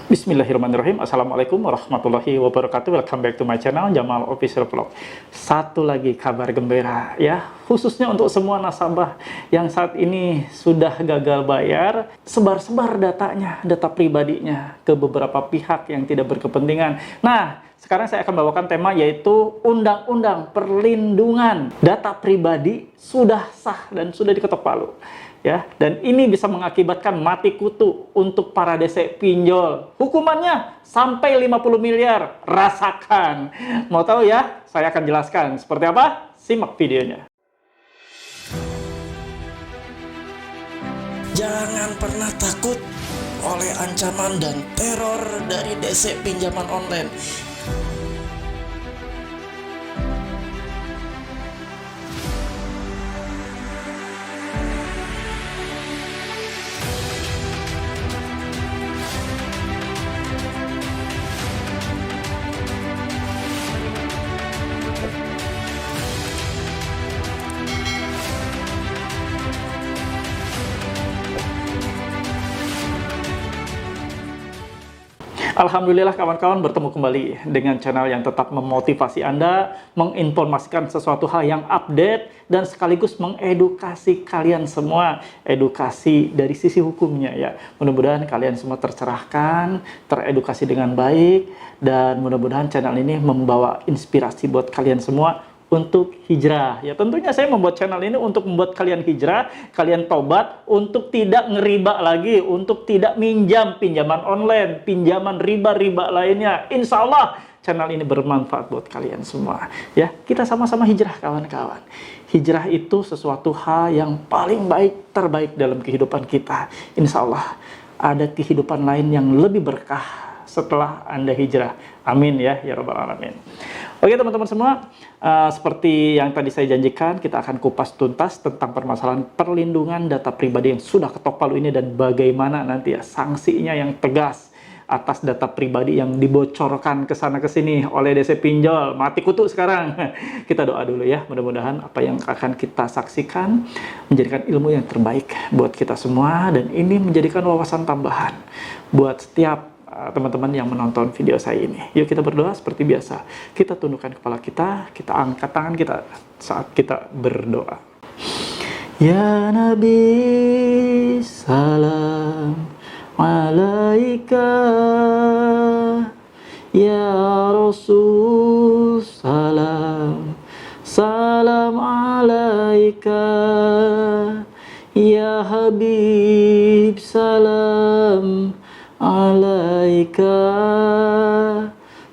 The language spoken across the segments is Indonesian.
Bismillahirrahmanirrahim. Assalamualaikum warahmatullahi wabarakatuh. Welcome back to my channel Jamal Official Vlog. Satu lagi kabar gembira ya, khususnya untuk semua nasabah yang saat ini sudah gagal bayar, sebar-sebar datanya, data pribadinya ke beberapa pihak yang tidak berkepentingan. Nah, sekarang saya akan bawakan tema yaitu Undang-Undang Perlindungan Data Pribadi sudah sah dan sudah diketok palu. Ya, dan ini bisa mengakibatkan mati kutu untuk para DC pinjol. Hukumannya sampai 50 miliar. Rasakan. Mau tahu ya? Saya akan jelaskan seperti apa? Simak videonya. Jangan pernah takut oleh ancaman dan teror dari DC pinjaman online. Alhamdulillah kawan-kawan, bertemu kembali dengan channel yang tetap memotivasi Anda, menginformasikan sesuatu hal yang update, dan sekaligus mengedukasi kalian semua. Edukasi dari sisi hukumnya ya. Mudah-mudahan kalian semua tercerahkan, teredukasi dengan baik, dan mudah-mudahan channel ini membawa inspirasi buat kalian semua untuk hijrah. Ya tentunya saya membuat channel ini untuk membuat kalian hijrah, kalian tobat, untuk tidak ngeriba lagi, untuk tidak minjam pinjaman online, pinjaman riba-riba lainnya. Insya Allah channel ini bermanfaat buat kalian semua. Ya, kita sama-sama hijrah kawan-kawan. Hijrah itu sesuatu hal yang paling baik, terbaik dalam kehidupan kita. Insya Allah ada kehidupan lain yang lebih berkah setelah Anda hijrah. Amin ya, ya Rabbal Alamin. Oke teman-teman semua, seperti yang tadi saya janjikan, kita akan kupas tuntas tentang permasalahan perlindungan data pribadi yang sudah ketok palu ini, dan bagaimana nanti ya sanksinya yang tegas atas data pribadi yang dibocorkan ke sana ke sini oleh DC pinjol. Mati kutu sekarang. Kita doa dulu ya, mudah-mudahan apa yang akan kita saksikan menjadikan ilmu yang terbaik buat kita semua, dan ini menjadikan wawasan tambahan buat setiap teman-teman yang menonton video saya ini. Yuk kita berdoa seperti biasa. Kita tundukkan kepala kita angkat tangan kita saat kita berdoa. Ya Nabi, salam alaika. Ya Rasul, salam alaika. Ya Habib, salam alaika,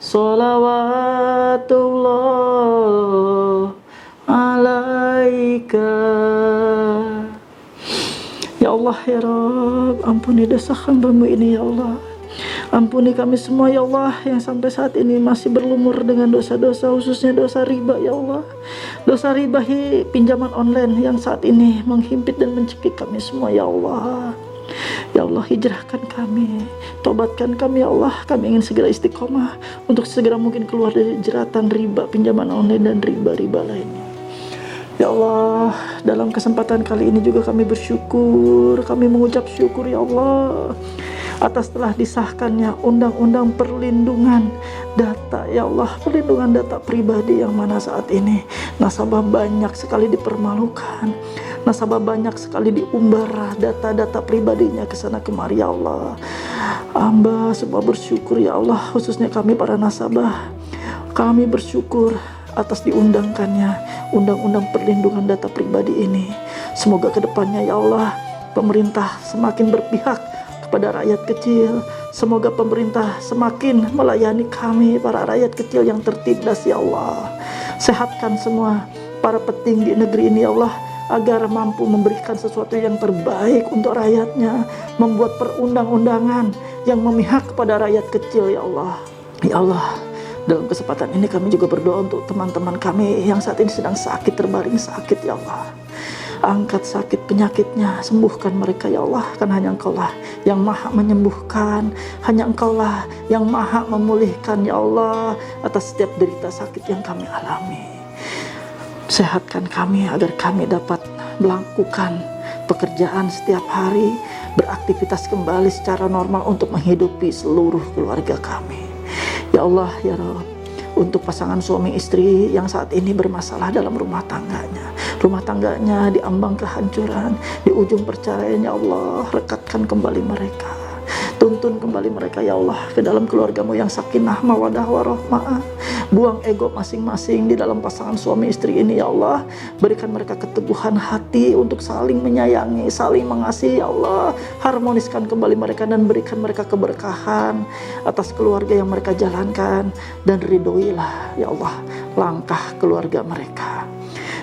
sholawatullah alaika. Ya Allah ya Rabb, ampuni dosa hamba-Mu ini ya Allah. Ampuni kami semua ya Allah yang sampai saat ini masih berlumur dengan dosa-dosa, khususnya dosa riba ya Allah. Dosa riba pinjaman online yang saat ini menghimpit dan mencekik kami semua ya Allah. Ya Allah, hijrahkan kami, tobatkan kami ya Allah. Kami ingin segera istiqomah untuk segera mungkin keluar dari jeratan riba pinjaman online dan riba-riba lainnya. Ya Allah, dalam kesempatan kali ini juga kami bersyukur, kami mengucap syukur ya Allah atas telah disahkannya Undang-Undang Perlindungan Data ya Allah, perlindungan data pribadi, yang mana saat ini nasabah banyak sekali dipermalukan, nasabah banyak sekali diumbar data-data pribadinya ke sana kemari ya Allah. Hamba semua bersyukur ya Allah, khususnya kami para nasabah, kami bersyukur atas diundangkannya Undang-Undang Perlindungan Data Pribadi ini. Semoga kedepannya ya Allah pemerintah semakin berpihak kepada rakyat kecil. Semoga pemerintah semakin melayani kami para rakyat kecil yang tertindas ya Allah. Sehatkan semua para petinggi negeri ini ya Allah, agar mampu memberikan sesuatu yang terbaik untuk rakyatnya, membuat perundang-undangan yang memihak kepada rakyat kecil ya Allah. Ya Allah, dalam kesempatan ini kami juga berdoa untuk teman-teman kami yang saat ini sedang sakit, terbaring sakit ya Allah. Angkat sakit penyakitnya, sembuhkan mereka ya Allah, karena hanya Engkaulah yang maha menyembuhkan, hanya Engkaulah yang maha memulihkan ya Allah atas setiap derita sakit yang kami alami. Sehatkan kami agar kami dapat melakukan pekerjaan setiap hari beraktivitas kembali secara normal untuk menghidupi seluruh keluarga kami. Ya Allah, ya Rabb, untuk pasangan suami istri yang saat ini bermasalah dalam rumah tangganya diambang kehancuran, di ujung perceraian, ya Allah, rekatkan kembali mereka, tuntun kembali mereka ya Allah ke dalam keluargamu yang sakinah mawadah warahmah. Buang ego masing-masing di dalam pasangan suami istri ini ya Allah. Berikan mereka keteguhan hati untuk saling menyayangi, saling mengasihi ya Allah. Harmoniskan kembali mereka dan berikan mereka keberkahan atas keluarga yang mereka jalankan. Dan ridhoilah ya Allah langkah keluarga mereka.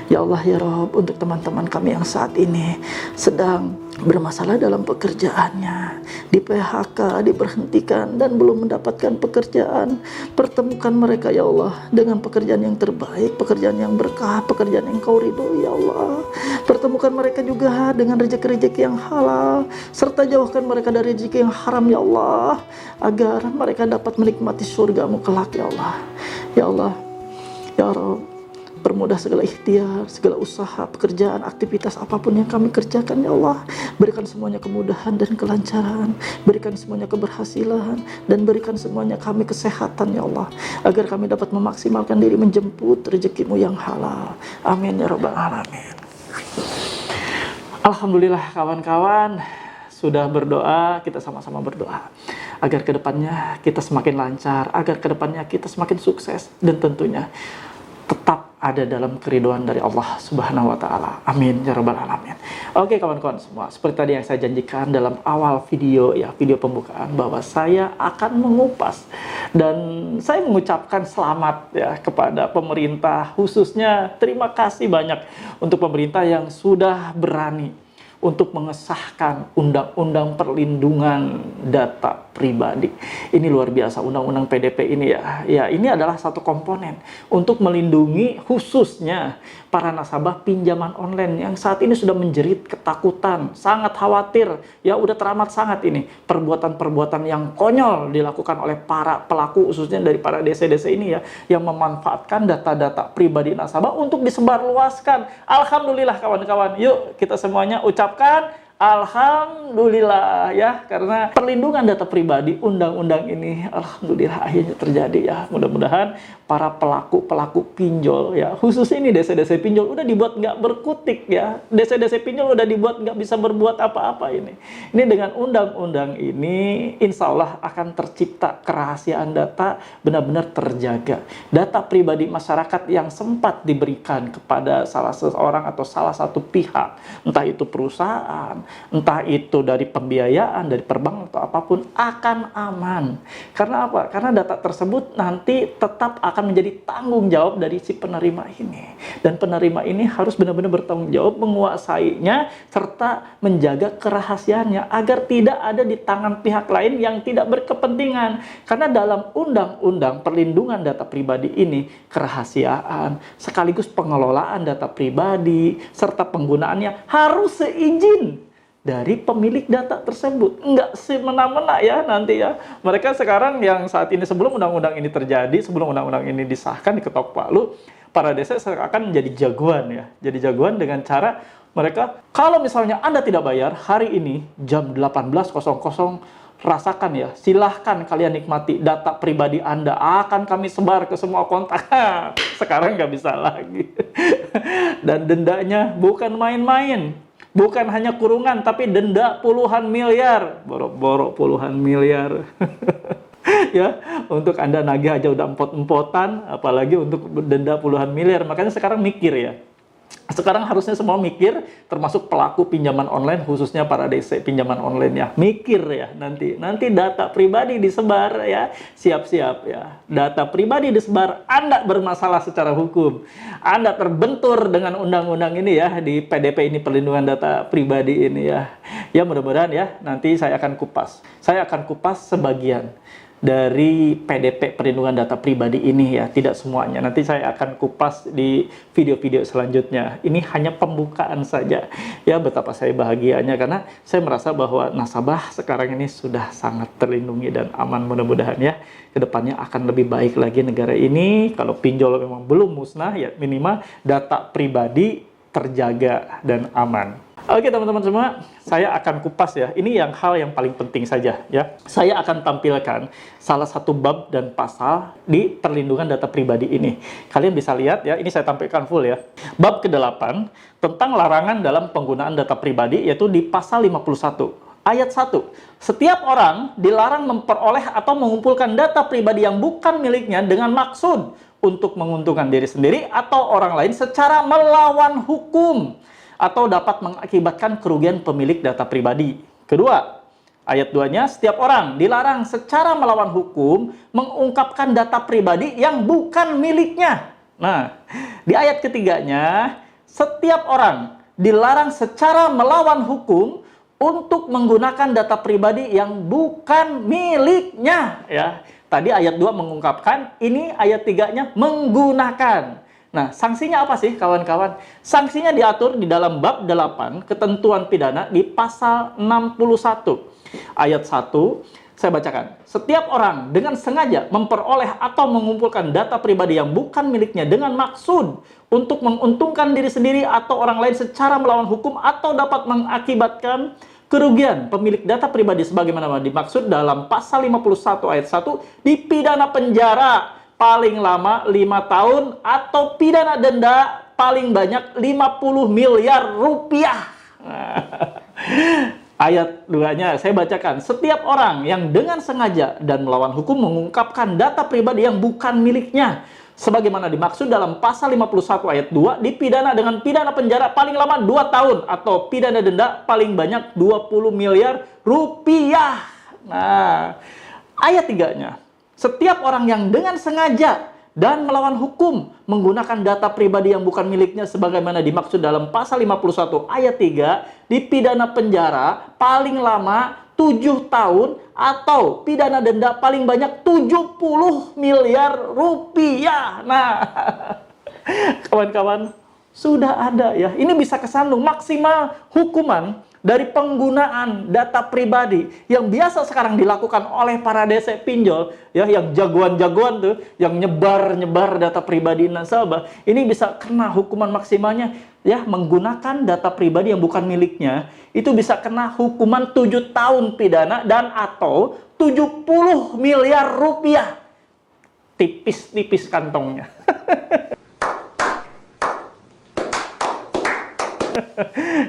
Ya Allah ya Rabb, untuk teman-teman kami yang saat ini sedang bermasalah dalam pekerjaannya, di PHK, diberhentikan dan belum mendapatkan pekerjaan, pertemukan mereka ya Allah dengan pekerjaan yang terbaik, pekerjaan yang berkah, pekerjaan yang Kau ridhoi ya Allah. Pertemukan mereka juga dengan rezeki-rezeki yang halal, serta jauhkan mereka dari rezeki yang haram ya Allah, agar mereka dapat menikmati surga-Mu kelak ya Allah. Ya Allah, ya Rabb, permudah segala ikhtiar, segala usaha, pekerjaan, aktivitas apapun yang kami kerjakan ya Allah. Berikan semuanya kemudahan dan kelancaran, berikan semuanya keberhasilan, dan berikan semuanya kami kesehatan ya Allah, agar kami dapat memaksimalkan diri menjemput rezeki-Mu yang halal. Amin ya Rabbal Alamin. Alhamdulillah kawan-kawan, sudah berdoa, kita sama-sama berdoa agar kedepannya kita semakin lancar, agar kedepannya kita semakin sukses, dan tentunya tetap ada dalam keridhaan dari Allah Subhanahu wa Ta'ala. Amin ya Rabbal Alamin. Oke kawan-kawan semua, seperti tadi yang saya janjikan dalam awal video ya, video pembukaan, bahwa saya akan mengupas dan saya mengucapkan selamat ya kepada pemerintah, khususnya terima kasih banyak untuk pemerintah yang sudah berani untuk mengesahkan undang-undang perlindungan data pribadi. Ini luar biasa, undang-undang PDP ini ya. Ya, ini adalah satu komponen untuk melindungi khususnya para nasabah pinjaman online yang saat ini sudah menjerit ketakutan, sangat khawatir, ya udah teramat sangat ini perbuatan-perbuatan yang konyol dilakukan oleh para pelaku, khususnya dari para DC-DC ini ya, yang memanfaatkan data-data pribadi nasabah untuk disebarluaskan. Alhamdulillah kawan-kawan, yuk kita semuanya ucapkan alhamdulillah ya, karena perlindungan data pribadi undang-undang ini alhamdulillah akhirnya terjadi ya. Mudah-mudahan para pelaku-pelaku pinjol ya, khususnya ini DC-DC pinjol udah dibuat nggak berkutik ya. DC-DC pinjol udah dibuat nggak bisa berbuat apa-apa ini. Ini dengan undang-undang ini insya Allah akan tercipta kerahasiaan data benar-benar terjaga. Data pribadi masyarakat yang sempat diberikan kepada salah seseorang atau salah satu pihak, entah itu perusahaan, entah itu dari pembiayaan, dari perbankan atau apapun, akan aman. Karena apa? Karena data tersebut nanti tetap akan menjadi tanggung jawab dari si penerima ini. Dan penerima ini harus benar-benar bertanggung jawab menguasainya serta menjaga kerahasiaannya agar tidak ada di tangan pihak lain yang tidak berkepentingan. Karena dalam undang-undang perlindungan data pribadi ini, kerahasiaan sekaligus pengelolaan data pribadi serta penggunaannya harus seizin dari pemilik data tersebut, enggak semena-mena ya nanti ya. Mereka sekarang yang saat ini sebelum undang-undang ini terjadi, sebelum undang-undang ini disahkan diketok palu, para desa akan jadi jagoan ya. Jadi jagoan dengan cara mereka, kalau misalnya Anda tidak bayar hari ini jam 18.00, rasakan ya, silahkan kalian nikmati data pribadi Anda akan kami sebar ke semua kontak. Sekarang nggak bisa lagi. Dan dendanya bukan main-main. Bukan hanya kurungan, tapi denda puluhan miliar. Borok-borok puluhan miliar. Ya, untuk Anda nagih aja udah empot-empotan, apalagi untuk denda puluhan miliar. Makanya sekarang mikir ya. Sekarang harusnya semua mikir, termasuk pelaku pinjaman online, khususnya para DC pinjaman online ya. Mikir ya, nanti data pribadi disebar ya. Siap-siap ya. Data pribadi disebar, Anda bermasalah secara hukum. Anda terbentur dengan undang-undang ini ya, di PDP ini, perlindungan data pribadi ini ya. Ya mudah-mudahan ya, nanti saya akan kupas. Saya akan kupas sebagian dari PDP perlindungan data pribadi ini ya, tidak semuanya. Nanti saya akan kupas di video-video selanjutnya. Ini hanya pembukaan saja ya, betapa saya bahagianya karena saya merasa bahwa nasabah sekarang ini sudah sangat terlindungi dan aman. Mudah-mudahan ya kedepannya akan lebih baik lagi negara ini. Kalau pinjol memang belum musnah ya, minimal data pribadi terjaga dan aman. Oke teman-teman semua, saya akan kupas ya. Ini hal yang paling penting saja ya. Saya akan tampilkan salah satu bab dan pasal di perlindungan data pribadi ini. Kalian bisa lihat ya, ini saya tampilkan full ya. Bab ke-8 tentang larangan dalam penggunaan data pribadi, yaitu di pasal 51. Ayat 1. Setiap orang dilarang memperoleh atau mengumpulkan data pribadi yang bukan miliknya dengan maksud untuk menguntungkan diri sendiri atau orang lain secara melawan hukum, atau dapat mengakibatkan kerugian pemilik data pribadi. Kedua, ayat 2-nya, setiap orang dilarang secara melawan hukum mengungkapkan data pribadi yang bukan miliknya. Nah, di ayat ketiganya, setiap orang dilarang secara melawan hukum untuk menggunakan data pribadi yang bukan miliknya. Ya, tadi ayat 2 mengungkapkan, ini ayat 3-nya menggunakan. Nah, sanksinya apa sih kawan-kawan? Sanksinya diatur di dalam bab 8 ketentuan pidana di pasal 61. Ayat 1, saya bacakan. Setiap orang dengan sengaja memperoleh atau mengumpulkan data pribadi yang bukan miliknya dengan maksud untuk menguntungkan diri sendiri atau orang lain secara melawan hukum atau dapat mengakibatkan kerugian pemilik data pribadi sebagaimana dimaksud dalam pasal 51 ayat 1 dipidana penjara paling lama 5 tahun atau pidana denda paling banyak 50 miliar rupiah. Ayat 2-nya saya bacakan. Setiap orang yang dengan sengaja dan melawan hukum mengungkapkan data pribadi yang bukan miliknya sebagaimana dimaksud dalam pasal 51 ayat 2 dipidana dengan pidana penjara paling lama 2 tahun atau pidana denda paling banyak 20 miliar rupiah. Nah, ayat 3-nya. Setiap orang yang dengan sengaja dan melawan hukum menggunakan data pribadi yang bukan miliknya sebagaimana dimaksud dalam pasal 51 ayat 3 dipidana penjara paling lama 7 tahun atau pidana denda paling banyak 70 miliar rupiah. Nah, kawan-kawan, sudah ada ya. Ini bisa kesandung maksimal hukuman dari penggunaan data pribadi yang biasa sekarang dilakukan oleh para DC pinjol ya, yang jagoan-jagoan tuh yang nyebar data pribadi nasabah, ini bisa kena hukuman maksimalnya ya, menggunakan data pribadi yang bukan miliknya itu bisa kena hukuman 7 tahun pidana dan atau 70 miliar rupiah. Tipis-tipis kantongnya.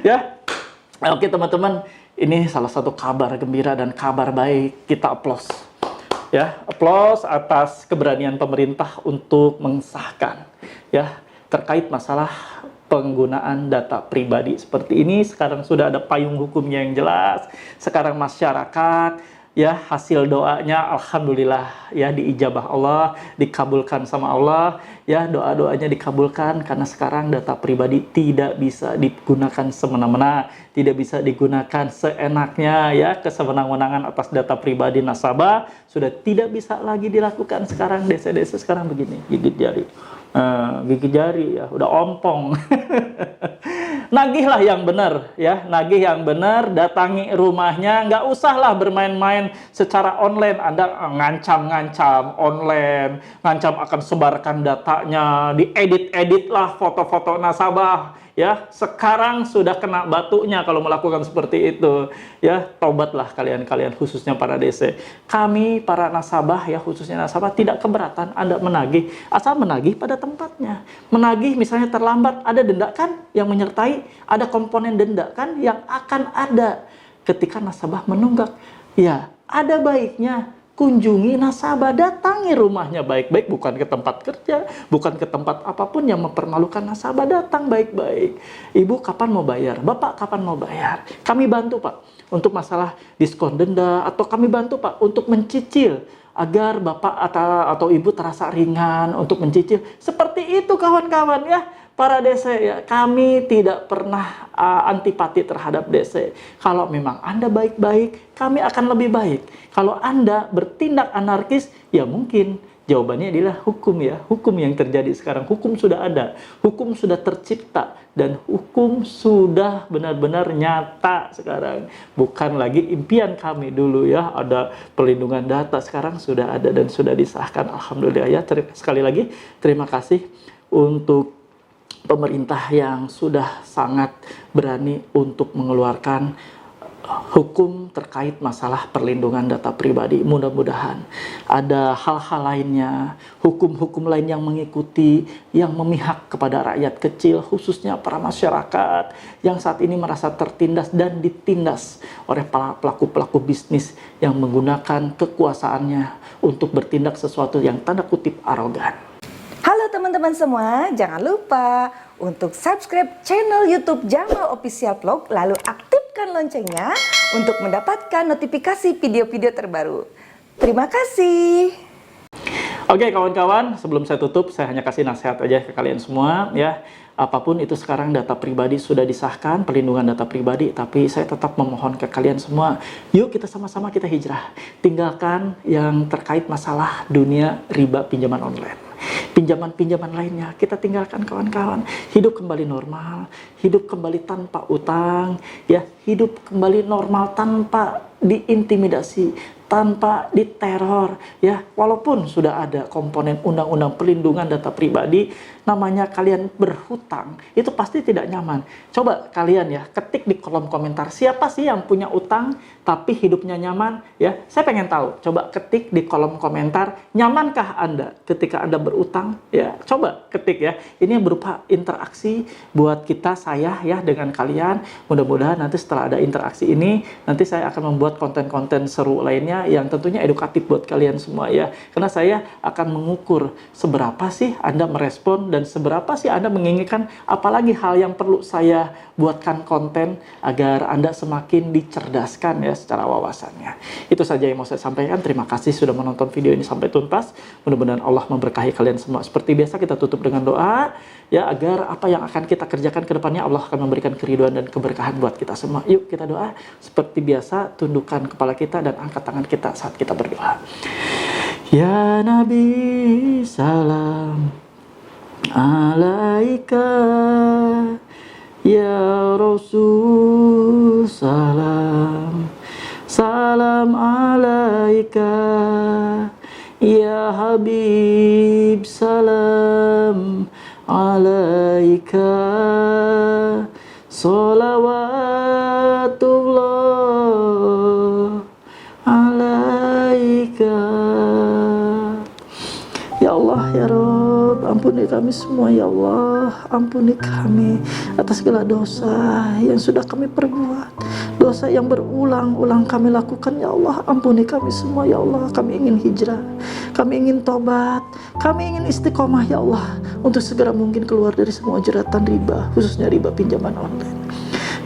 Ya. Oke teman-teman, ini salah satu kabar gembira dan kabar baik. Kita aplaus. Ya, aplaus atas keberanian pemerintah untuk mengesahkan ya terkait masalah penggunaan data pribadi seperti ini. Sekarang sudah ada payung hukumnya yang jelas. Sekarang masyarakat ya, hasil doanya alhamdulillah ya diijabah Allah, dikabulkan sama Allah ya, doa-doanya dikabulkan karena sekarang data pribadi tidak bisa digunakan semena-mena, tidak bisa digunakan seenaknya ya, kesewenang-wenangan atas data pribadi nasabah sudah tidak bisa lagi dilakukan. Sekarang desa-desa sekarang begini, gigit jari. Gigit jari ya, udah ompong. Nagihlah yang benar ya, nagih yang benar, datangi rumahnya, nggak usahlah bermain-main secara online. Anda ngancam-ngancam online, ngancam akan sebarkan datanya, diedit-edit lah foto-foto nasabah ya. Sekarang sudah kena batunya kalau melakukan seperti itu ya. Tobatlah kalian-kalian, khususnya para DC. Kami para nasabah ya, khususnya nasabah tidak keberatan Anda menagih, asal menagih pada tempatnya. Menagih misalnya terlambat, ada denda kan yang menyertai, ada komponen denda kan yang akan ada ketika nasabah menunggak. Ya, ada baiknya kunjungi nasabah, datangi rumahnya baik-baik, bukan ke tempat kerja, bukan ke tempat apapun yang mempermalukan nasabah. Datang baik-baik. Ibu kapan mau bayar? Bapak kapan mau bayar? Kami bantu Pak untuk masalah diskon denda, atau kami bantu Pak untuk mencicil agar Bapak atau Ibu terasa ringan untuk mencicil. Seperti itu kawan-kawan ya. Para DC ya, kami tidak pernah antipati terhadap DC. Kalau memang Anda baik-baik, kami akan lebih baik. Kalau Anda bertindak anarkis, ya mungkin jawabannya adalah hukum ya. Hukum yang terjadi sekarang, hukum sudah ada, hukum sudah tercipta, dan hukum sudah benar-benar nyata sekarang. Bukan lagi impian kami dulu ya, ada perlindungan data, sekarang sudah ada dan sudah disahkan. Alhamdulillah ya. Sekali lagi terima kasih untuk pemerintah yang sudah sangat berani untuk mengeluarkan hukum terkait masalah perlindungan data pribadi. Mudah-mudahan ada hal-hal lainnya, hukum-hukum lain yang mengikuti, yang memihak kepada rakyat kecil, khususnya para masyarakat yang saat ini merasa tertindas dan ditindas oleh para pelaku-pelaku bisnis yang menggunakan kekuasaannya untuk bertindak sesuatu yang tanda kutip arogan. Halo teman-teman semua, jangan lupa untuk subscribe channel YouTube Jamal Official Vlog, lalu aktifkan loncengnya untuk mendapatkan notifikasi video-video terbaru. Terima kasih. Oke kawan-kawan, sebelum saya tutup, saya hanya kasih nasihat aja ke kalian semua ya. Apapun itu sekarang data pribadi sudah disahkan, perlindungan data pribadi, tapi saya tetap memohon ke kalian semua, yuk kita sama-sama kita hijrah. Tinggalkan yang terkait masalah dunia riba pinjaman online. Pinjaman-pinjaman lainnya kita tinggalkan kawan-kawan. Hidup kembali normal, hidup kembali tanpa utang, ya, hidup kembali normal tanpa diintimidasi, tanpa diteror, ya. Walaupun sudah ada komponen undang-undang perlindungan data pribadi, namanya kalian berhutang, itu pasti tidak nyaman. Coba kalian ya ketik di kolom komentar, siapa sih yang punya utang tapi hidupnya nyaman, ya. Saya pengen tahu. Coba ketik di kolom komentar, nyamankah Anda ketika Anda berutang, ya. Coba ketik ya. Ini berupa interaksi buat kita, saya ya dengan kalian. Mudah-mudahan nanti setelah ada interaksi ini, nanti saya akan membuat konten-konten seru lainnya yang tentunya edukatif buat kalian semua ya. Karena saya akan mengukur seberapa sih Anda merespon dan seberapa sih Anda menginginkan apalagi hal yang perlu saya buatkan konten agar Anda semakin dicerdaskan ya secara wawasannya. Itu saja yang mau saya sampaikan. Terima kasih sudah menonton video ini sampai tuntas. Mudah-mudahan Allah memberkahi kalian semua. Seperti biasa kita tutup dengan doa ya, agar apa yang akan kita kerjakan ke depannya Allah akan memberikan keridhaan dan keberkahan buat kita semua. Yuk kita doa. Seperti biasa, tundukkan kepala kita dan angkat tangan kita saat kita berdoa. Ya Nabi salam alaika, ya Rasul salam, salam alaika, ya Habib salam alaika, salawatullah alaika. Ya Allah, ya Rabb, ampuni kami semua ya Allah. Ampuni kami atas segala dosa yang sudah kami perbuat, dosa yang berulang-ulang kami lakukan ya Allah. Ampuni kami semua ya Allah. Kami ingin hijrah, kami ingin tobat, kami ingin istiqomah ya Allah, untuk segera mungkin keluar dari semua jeratan riba, khususnya riba pinjaman online.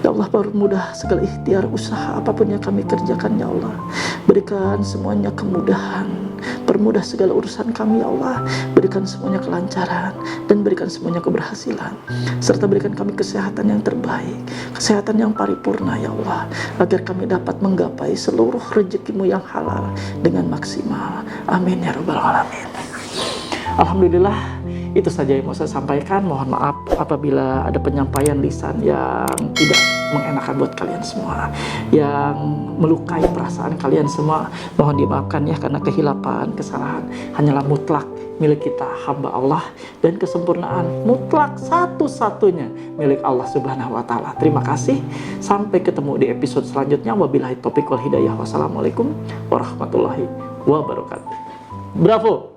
Ya Allah, permudah segala ikhtiar usaha apapun yang kami kerjakan ya Allah. Berikan semuanya kemudahan, permudah segala urusan kami ya Allah. Berikan semuanya kelancaran dan berikan semuanya keberhasilan, serta berikan kami kesehatan yang terbaik, kesehatan yang paripurna ya Allah, agar kami dapat menggapai seluruh rezekimu yang halal dengan maksimal. Amin ya rabbal alamin. Alhamdulillah, itu saja yang mau saya sampaikan. Mohon maaf apabila ada penyampaian lisan yang tidak mengenakan buat kalian semua, yang melukai perasaan kalian semua. Mohon dimaafkan ya, karena kehilapan, kesalahan hanyalah mutlak milik kita hamba Allah, dan kesempurnaan mutlak satu-satunya milik Allah Subhanahu wa taala. Terima kasih. Sampai ketemu di episode selanjutnya. Wabillahi taufiq wal hidayah. Wassalamualaikum warahmatullahi wabarakatuh. Bravo.